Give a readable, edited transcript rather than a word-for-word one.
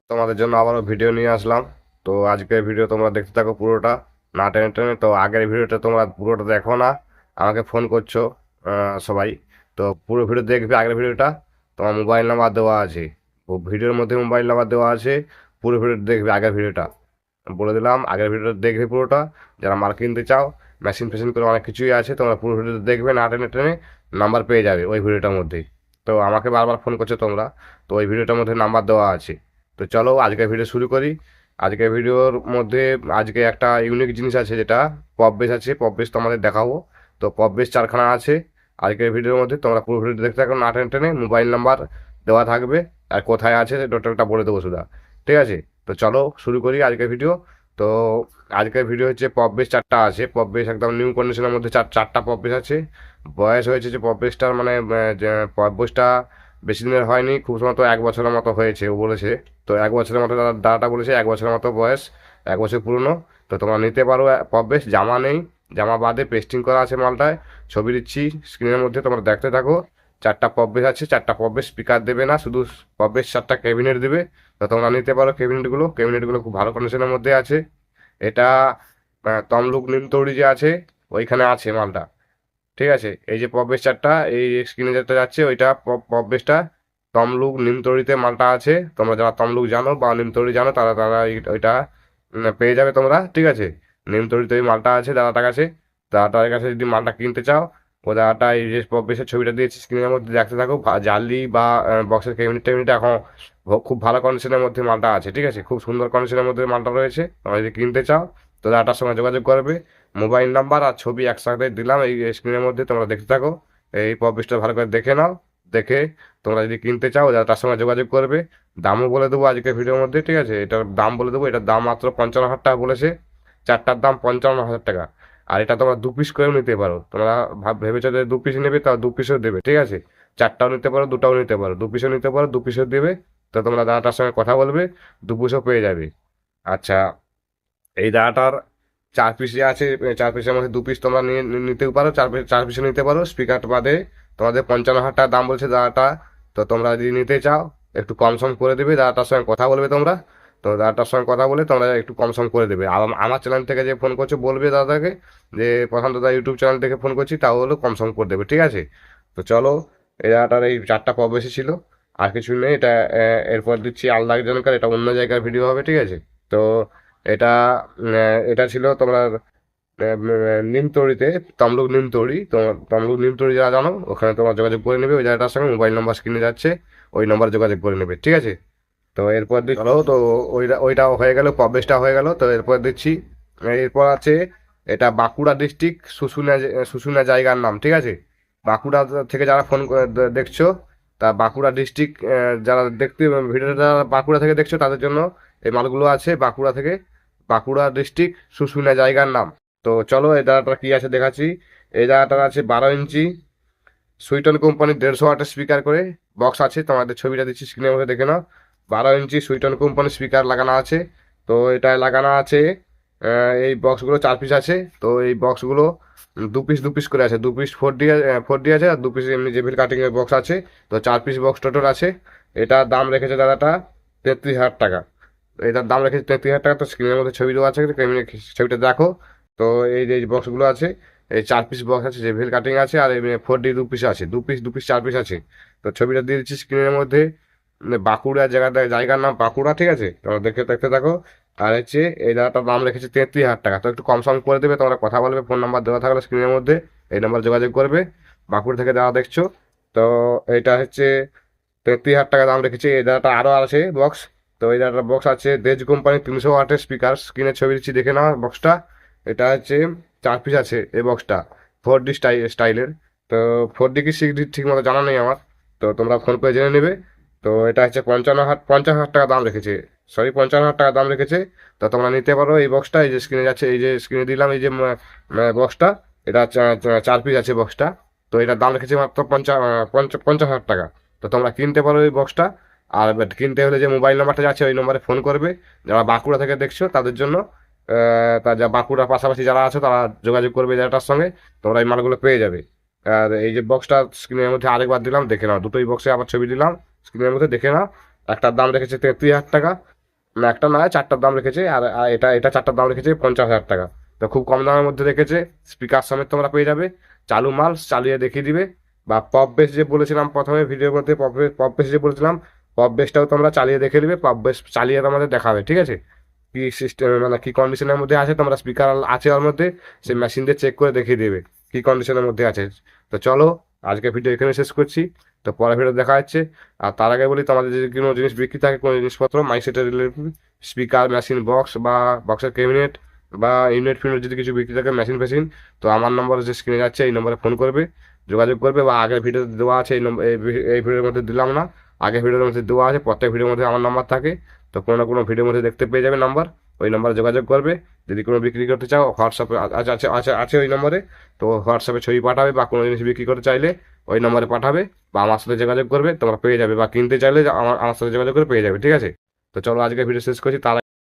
তোমাদের জন্য আবারও ভিডিও নিয়ে আসলাম। তো আজকের ভিডিও তোমরা দেখতে থাকো পুরোটা, না টেনে টেনে। তো আগের ভিডিওটা তোমরা পুরোটা দেখো না, আমাকে ফোন করছো সবাই। তো পুরো ভিডিও দেখবে। আগের ভিডিওটা তোমার মোবাইল নাম্বার দেওয়া আছে, ভিডিওর মধ্যে মোবাইল নাম্বার দেওয়া আছে। পুরো ভিডিও দেখবে। আগের ভিডিওটা বলে দিলাম, আগের ভিডিওটা দেখবে পুরোটা। যারা মাল কিনতে চাও, মেশিন ফেশিন করে অনেক কিছুই আছে, তোমরা পুরো ভিডিওটা দেখবে, না টেনে টেনে নাম্বার পেয়ে যাবে ওই ভিডিওটার মধ্যেই। তো আমাকে বারবার ফোন করছো তোমরা, তো ওই ভিডিওটার মধ্যে নাম্বার দেওয়া আছে। তো চলো আজকের ভিডিও শুরু করি। আজকের ভিডিওর মধ্যে আজকে একটা ইউনিক জিনিস আছে, যেটা পপ বেস আছে। পপ বেস তোমাদের দেখাবো। তো পপ বেস চারখানা আছে আজকের ভিডিওর মধ্যে। তোমরা পুরো ভিডিও দেখতে থাকো, না টেনে টেনে। মোবাইল নাম্বার দেওয়া থাকবে, আর কোথায় আছে টোটালটা বলে দেবো শুধু। ঠিক আছে, তো চলো শুরু করি আজকের ভিডিও। তো আজকের ভিডিও হচ্ছে পপ বেস চারটা আছে। পপ বেস একদম নিউ কন্ডিশনের মধ্যে চারটা পপ বেস আছে। বয়স হয়েছে যে পপ বেসটার, মানে যে পপ বেসটা বেশি দিনের হয়নি, খুব সম্ভবত 1 বছরের মতো হয়েছে ও বলেছে। তো 1 বছরের মতো দাদাটা বলেছে, 1 বছরের মতো বয়স, 1 বছর পুরনো। তো তোমরা নিতে পারো পপ বেস। জামা নেই, জামা বাদে পেস্টিং করা আছে মালটায়। ছবি দিচ্ছি স্ক্রিনের মধ্যে, তোমরা দেখতে থাকো। চারটা পপ বেস আছে, চারটা পপ বেস। স্পিকার দেবে না, শুধু পপ বেস চারটা ক্যাবিনেট দেবে। তো তোমরা নিতে পারো ক্যাবিনেটগুলো খুব ভালো কন্ডিশনের মধ্যে আছে। এটা তমলুক নিমতৌড়ি যে আছে, ওইখানে আছে মালটা। ঠিক আছে, এই যে পপ বেস চারটা, এই স্ক্রিনে যেটা যাচ্ছে ওইটা পপ বেসটা তমলুক নিমতৌড়িতে মালটা আছে। তোমরা যারা তমলুক জানো বা নিমতৌড়ি জানো, তারা তারা ওইটা পেয়ে যাবে তোমরা। ঠিক আছে, নিমতৌড়িতে ওই মালটা আছে দাদাটার কাছে। দাদাটার কাছে যদি মালটা কিনতে চাও, ও দাদাটা এই যে পপ বেসের ছবিটা দিয়েছে স্ক্রিনের মধ্যে, দেখতে থাকো। জালি বা বক্সের ক্যাবিনেট টেবিনেট এখন খুব ভালো কন্ডিশনের মধ্যে মালটা আছে। ঠিক আছে, খুব সুন্দর কন্ডিশনের মধ্যে মালটা রয়েছে। তোমরা যদি কিনতে চাও, তো দাদাটার সঙ্গে যোগাযোগ করবে। মোবাইল নাম্বার আর ছবি একসাথে দিলাম এই স্ক্রিনের মধ্যে, তোমরা দেখতে থাকো। এই পপিসটা ভালো করে দেখে নাও। দেখে তোমরা যদি কিনতে চাও, যারা তার সঙ্গে যোগাযোগ করবে। দামও বলে দেবো আজকে ভিডিওর মধ্যে। ঠিক আছে, এটার দাম বলে দেবো। এটার দাম মাত্র 55,000 টাকা বলেছে। চারটার দাম 55,000 টাকা। আর এটা তোমরা 2 পিস করেও নিতে পারো। তোমরা ভেবেছো যে 2 পিস নেবে, তাও 2 পিসও দেবে। ঠিক আছে, চারটাও নিতে পারো, দুটাও নিতে পারো, 2 পিসও নিতে পারো, 2 পিসও দেবে। তো তোমরা দাদাটার সঙ্গে কথা বলবে, 2 পিসও পেয়ে যাবে। আচ্ছা, এই দাঁড়াটার 4 পিস যে আছে, 4 পিসের মধ্যে 2 পিস তোমরা নিয়ে নিতেও পারো, 4 পিসও নিতে পারো। স্পিকার বাদে তোমাদের 55,000 টাকা দাম বলছে দাঁড়াটা। তো তোমরা যদি নিতে চাও, একটু কম সম করে দেবে। দাঁড়াটার সঙ্গে কথা বলবে তোমরা। তো দাদাটার সঙ্গে কথা বলে তোমরা একটু কম সম করে দেবে। আর আমার চ্যানেল থেকে যে ফোন করছো, বলবে দাদাকে যে প্রশান্ত দাদা ইউটিউব চ্যানেল থেকে ফোন করছি, তাহলে কম সম করে দেবে। ঠিক আছে, তো চলো। এই দাদাটার এই চারটা পপ এসেছিল, আর কিছু নেই। এটা এরপর দিচ্ছি আলাদা একজনকার, এটা অন্য জায়গার ভিডিও হবে। ঠিক আছে, তো এটা এটা ছিল তোমার নিমতৌড়িতে, তমলুক নিমতৌড়ি। তোমার তমলুক নিমতৌড়ি যারা জানো, ওখানে তোমার যোগাযোগ করে নেবে। ওই জায়গাটার সঙ্গে মোবাইল নাম্বার স্ক্রিনে যাচ্ছে, ওই নাম্বার যোগাযোগ করে নেবে। ঠিক আছে, তো এরপর চলো। তো ওইটাও হয়ে গেল, প্রবেশটা হয়ে গেল। তো এরপর দিচ্ছি, এরপর আছে এটা বাঁকুড়া ডিস্ট্রিক্ট শুশুনিয়া, শুশুনিয়া জায়গার নাম। ঠিক আছে, বাঁকুড়া থেকে যারা ফোন দেখছো, তা বাঁকুড়া ডিস্ট্রিক্ট যারা দেখতে ভিডিওটা যারা বাঁকুড়া থেকে দেখছো, তাদের জন্য এই মালগুলো আছে বাঁকুড়া থেকে। বাঁকুড়া ডিস্ট্রিক্ট শুশুনিয়া জায়গার নাম। তো চলো এই দাঁড়াটা কি আছে দেখাচ্ছি। এই দাঁড়াটার আছে 12 ইঞ্চি সুইটন কোম্পানির 150 ওয়াটের স্পিকার করে বক্স আছে। তোমাদের ছবিটা দিচ্ছি স্ক্রিনের মধ্যে, দেখে নাও। 12 ইঞ্চি সুইটন কোম্পানির স্পিকার লাগানো আছে। তো এটায় লাগানো আছে এই বক্সগুলো 4 পিস আছে। তো এই বক্সগুলো 2 পিস করে আছে। 2 পিস 4D আছে, আর 2 পিস এমনি জেভিল কাটিং এর বক্স আছে। তো 4 পিস বক্স টোটাল আছে। এটার দাম রেখেছে দাদাটা 33,000 টাকা। এটার দাম রেখেছে 33,000 টাকা। তো স্ক্রিনের মধ্যে ছবি দেওয়া আছে, ছবিটা দেখো। তো এই যে বক্সগুলো আছে, এই 4 পিস বক্স আছে, যে ভেল কাটিং আছে, আর 4D 2 পিস আছে। 2 পিস 4 পিস আছে। তো ছবিটা দিয়ে দিচ্ছি স্ক্রিনের মধ্যে। বাঁকুড়া জায়গার নাম বাঁকুড়া। ঠিক আছে, তোমরা দেখে দেখতে থাকো। আর হচ্ছে এই দাদাটার দাম রেখেছে 33,000 টাকা। তো একটু কম সম করে দেবে। তোমরা কথা বলবে, ফোন নাম্বার দেওয়া থাকলে স্ক্রিনের মধ্যে, এই নাম্বার যোগাযোগ করবে। বাঁকুড়া থেকে যারা দেখছো, তো এটা হচ্ছে 33,000 টাকা দাম রেখেছে। এই দাদাটা আরও আছে বক্স। তো এই দাদাটা বক্স আছে দেজ কোম্পানির 300 ওয়াটের স্পিকার। স্ক্রিনের ছবি দিচ্ছি, দেখে নাও বক্সটা। এটা হচ্ছে 4 পিস আছে এই বক্সটা, 4D স্টাইলের। তো 4D কি 6D ঠিক মতো জানা নেই আমার। তো তোমরা ফোন করে জেনে নেবে। তো এটা হচ্ছে 50,000 টাকা দাম রেখেছে। সরি, 55,000 টাকা দাম রেখেছে। তো তোমরা নিতে পারো এই বক্সটা। এই যে স্ক্রিনে যাচ্ছে, এই যে স্ক্রিনে দিলাম এই যে বক্সটা। এটা 4 পিস আছে বক্সটা। তো এটার দাম রেখেছে মাত্র 50,000 টাকা। তো তোমরা কিনতে পারো এই বক্সটা। আর কিনতে হলে যে মোবাইল নাম্বারটা যাচ্ছে, ওই নম্বরে ফোন করবে। যারা বাঁকুড়া থেকে দেখছো তাদের জন্য। তা যা বাঁকুড়ার পাশাপাশি যারা আছে, তারা যোগাযোগ করবে যাটার সঙ্গে। তোমরা এই মালগুলো পেয়ে যাবে। আর এই যে বক্সটা স্ক্রিনের মধ্যে আরেকবার দিলাম, দেখে নাও। দুটোই বক্সে আবার ছবি দিলাম স্ক্রিনের মধ্যে, দেখে নাও। একটার দাম রেখেছে 33,000 টাকা, না একটা নয়, চারটার দাম রেখেছে, আর আর এটা এটা চারটার দাম রেখেছে 50,000 টাকা। তো খুব কম দামের মধ্যে রেখেছে, স্পিকার সমেত তোমরা পেয়ে যাবে, চালু মাল, চালিয়ে দেখিয়ে দিবে। বা পপ বেস যে বলেছিলাম প্রথমে ভিডিওর মধ্যে, পপ বেস যে বলেছিলাম, পপ বেসটাও তোমরা চালিয়ে দেখে দিবে, পপ বেস চালিয়ে তোমাদের দেখাবে, ঠিক আছে? কি সিস্টেম মানে কি কন্ডিশনের মধ্যে আছে, তোমরা স্পিকার আছে ওর মধ্যে, সেই মেশিন দিয়ে চেক করে দেখিয়ে দেবে কি কন্ডিশনের মধ্যে আছে। তো চলো আজকে ভিডিও এখানে শেষ করছি, তো পরের ভিডিও দেখা যাচ্ছে। আর তার আগে বলি, তোমাদের যদি কোনো জিনিস বিক্রি থাকে, কোনো জিনিসপত্র মাইক সেটের রিলেটেড, স্পিকার, মেশিন, বক্স বা বক্সের ক্যাবিনেট বা ইউনিট ফিউনিট যদি কিছু বিক্রি থাকে, মেশিন ফেশিন, তো আমার নম্বর যে স্ক্রিনে যাচ্ছে এই নম্বরে ফোন করবে, যোগাযোগ করবে। বা আগের ভিডিওতে দেওয়া আছে এই নম্বর, এই ভিডিওর মধ্যে দিলাম না, আগের ভিডিওর মধ্যে দেওয়া আছে, প্রত্যেক ভিডিওর মধ্যে আমার নাম্বার থাকে। তো কোনো না কোনো ভিডিওর মধ্যে দেখতে পেয়ে যাবে নাম্বার, ওই নম্বরে যোগাযোগ করবে। যদি কোনো বিক্রি করতে চাও, হোয়াটসঅ্যাপে আছে আছে আছে আছে ওই নম্বরে, তো হোয়াটসঅ্যাপে ছবি পাঠাবে, বা কোনো জিনিস বিক্রি করতে চাইলে ওই নম্বরে পাঠাবে, বা আমার সাথে যোগাযোগ করবে, তোমরা পেয়ে যাবে। বা কিনতে চাইলে আমার সাথে যোগাযোগ করে পেয়ে যাবে, ঠিক আছে? তো চলো আজকে ভিডিও শেষ করছি, তার